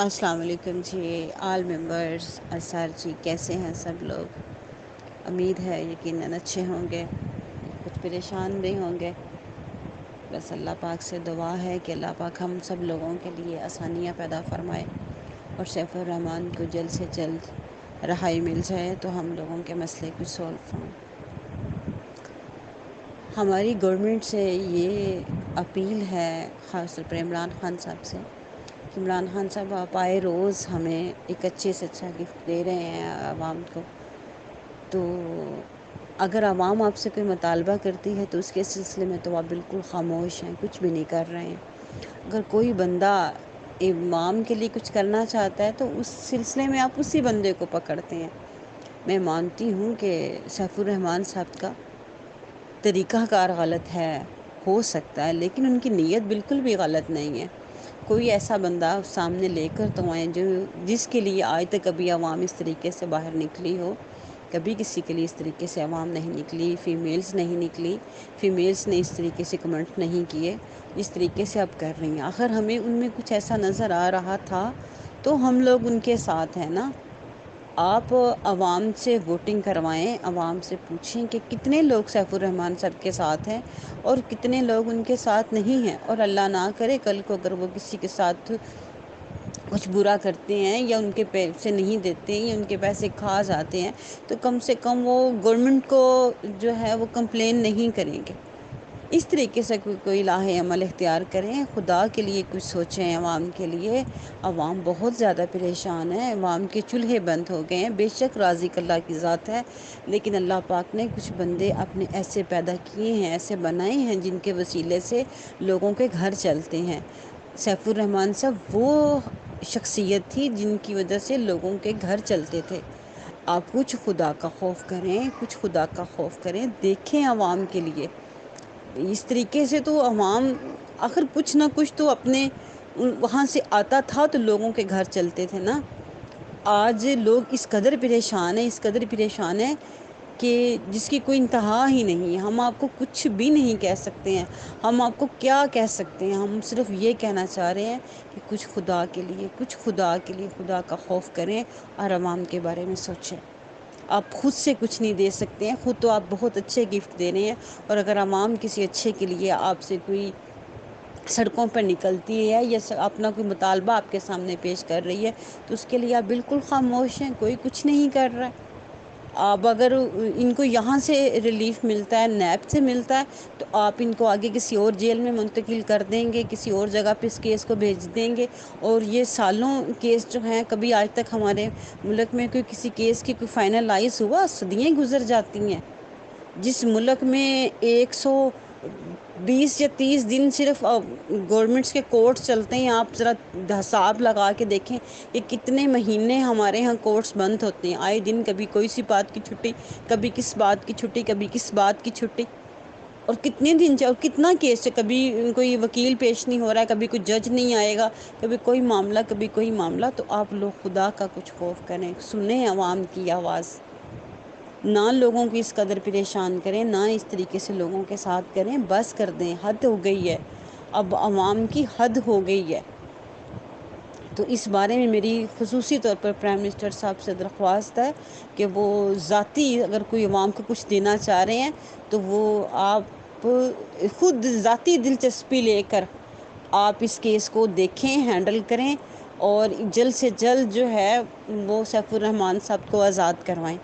السلام علیکم جی، آل ممبرس اسار جی، کیسے ہیں سب لوگ؟ امید ہے یقیناً اچھے ہوں گے، کچھ پریشان بھی ہوں گے۔ بس اللہ پاک سے دعا ہے کہ اللہ پاک ہم سب لوگوں کے لیے آسانیاں پیدا فرمائے اور سیف الرحمن کو جلد سے جلد رہائی مل جائے تو ہم لوگوں کے مسئلے کچھ سولو ہوں۔ ہماری گورنمنٹ سے یہ اپیل ہے، خاص طور پر عمران خان صاحب سے، کہ عمران خان صاحب آپ آئے روز ہمیں ایک اچھے سے اچھا گفٹ دے رہے ہیں عوام کو، تو اگر عوام آپ سے کوئی مطالبہ کرتی ہے تو اس کے سلسلے میں تو آپ بالکل خاموش ہیں، کچھ بھی نہیں کر رہے ہیں۔ اگر کوئی بندہ عوام کے لیے کچھ کرنا چاہتا ہے تو اس سلسلے میں آپ اسی بندے کو پکڑتے ہیں۔ میں مانتی ہوں کہ سیف الرحمن صاحب کا طریقہ کار غلط ہے، ہو سکتا ہے، لیکن ان کی نیت بالکل بھی غلط نہیں ہے۔ کوئی ایسا بندہ سامنے لے کر تو آئیں جس کے لیے آج تک کبھی عوام اس طریقے سے باہر نکلی ہو، کبھی کسی کے لیے اس طریقے سے عوام نہیں نکلی، فیمیلز نہیں نکلی، فیمیلز نے اس طریقے سے کمنٹ نہیں کیے جس طریقے سے اب کر رہی ہیں۔ آخر ہمیں ان میں کچھ ایسا نظر آ رہا تھا تو ہم لوگ ان کے ساتھ ہیں نا۔ آپ عوام سے ووٹنگ کروائیں، عوام سے پوچھیں کہ کتنے لوگ سیف الرحمن صاحب کے ساتھ ہیں اور کتنے لوگ ان کے ساتھ نہیں ہیں، اور اللہ نہ کرے کل کو اگر وہ کسی کے ساتھ کچھ برا کرتے ہیں یا ان کے پیسے نہیں دیتے ہیں یا ان کے پیسے کھا جاتے ہیں تو کم سے کم وہ گورنمنٹ کو جو ہے وہ کمپلین نہیں کریں گے۔ اس طریقے سے کوئی لاہ عمل اختیار کریں، خدا کے لیے کچھ سوچیں عوام کے لیے۔ عوام بہت زیادہ پریشان ہے، عوام کے چولہے بند ہو گئے ہیں۔ بے شک رازق اللہ کی ذات ہے، لیکن اللہ پاک نے کچھ بندے اپنے ایسے پیدا کیے ہیں، ایسے بنائے ہیں جن کے وسیلے سے لوگوں کے گھر چلتے ہیں۔ سیف الرحمن صاحب وہ شخصیت تھی جن کی وجہ سے لوگوں کے گھر چلتے تھے۔ آپ کچھ خدا کا خوف کریں، کچھ خدا کا خوف کریں، دیکھیں عوام کے لیے۔ اس طریقے سے تو عوام آخر کچھ نہ کچھ تو اپنے وہاں سے آتا تھا تو لوگوں کے گھر چلتے تھے نا۔ آج لوگ اس قدر پریشان ہیں، اس قدر پریشان ہیں کہ جس کی کوئی انتہا ہی نہیں ہے۔ ہم آپ کو کچھ بھی نہیں کہہ سکتے ہیں، ہم آپ کو کیا کہہ سکتے ہیں؟ ہم صرف یہ کہنا چاہ رہے ہیں کہ کچھ خدا کے لیے، کچھ خدا کے لیے خدا کا خوف کریں اور عوام کے بارے میں سوچیں۔ آپ خود سے کچھ نہیں دے سکتے ہیں، خود تو آپ بہت اچھے گفٹ دے رہے ہیں، اور اگر عوام کسی اچھے کے لیے آپ سے کوئی سڑکوں پر نکلتی ہے یا اپنا کوئی مطالبہ آپ کے سامنے پیش کر رہی ہے تو اس کے لیے آپ بالکل خاموش ہیں، کوئی کچھ نہیں کر رہا ہے۔ اب اگر ان کو یہاں سے ریلیف ملتا ہے، نیب سے ملتا ہے، تو آپ ان کو آگے کسی اور جیل میں منتقل کر دیں گے، کسی اور جگہ پہ اس کیس کو بھیج دیں گے، اور یہ سالوں کیس جو ہیں، کبھی آج تک ہمارے ملک میں کوئی کسی کیس کی کوئی فائنلائز ہوا؟ صدیاں گزر جاتی ہیں۔ جس ملک میں 120 یا 30 دن صرف گورنمنٹس کے کورٹس چلتے ہیں، آپ ذرا حساب لگا کے دیکھیں کہ کتنے مہینے ہمارے ہاں کورٹس بند ہوتے ہیں۔ آئے دن کبھی کوئی سی بات کی چھٹی، کبھی کس بات کی چھٹی، کبھی کس بات کی چھٹی، اور کتنے دن اور کتنا کیس ہے، کبھی کوئی وکیل پیش نہیں ہو رہا ہے، کبھی کوئی جج نہیں آئے گا، کبھی کوئی معاملہ، کبھی کوئی معاملہ۔ تو آپ لوگ خدا کا کچھ خوف کریں، سنیں عوام کی آواز، نہ لوگوں کی اس قدر پریشان کریں، نہ اس طریقے سے لوگوں کے ساتھ کریں۔ بس کر دیں، حد ہو گئی ہے، اب عوام کی حد ہو گئی ہے۔ تو اس بارے میں میری خصوصی طور پر پرائم منسٹر صاحب سے درخواست ہے کہ وہ ذاتی اگر کوئی عوام کو کچھ دینا چاہ رہے ہیں تو وہ آپ خود ذاتی دلچسپی لے کر آپ اس کیس کو دیکھیں، ہینڈل کریں، اور جلد سے جلد جو ہے وہ سیف الرحمن صاحب کو آزاد کروائیں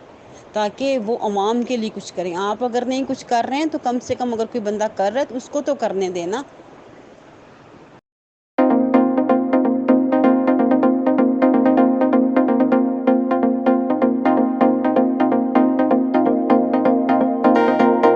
تاکہ وہ عوام کے لیے کچھ کریں۔ آپ اگر نہیں کچھ کر رہے ہیں تو کم سے کم اگر کوئی بندہ کر رہا ہے تو اس کو تو کرنے دیں نا۔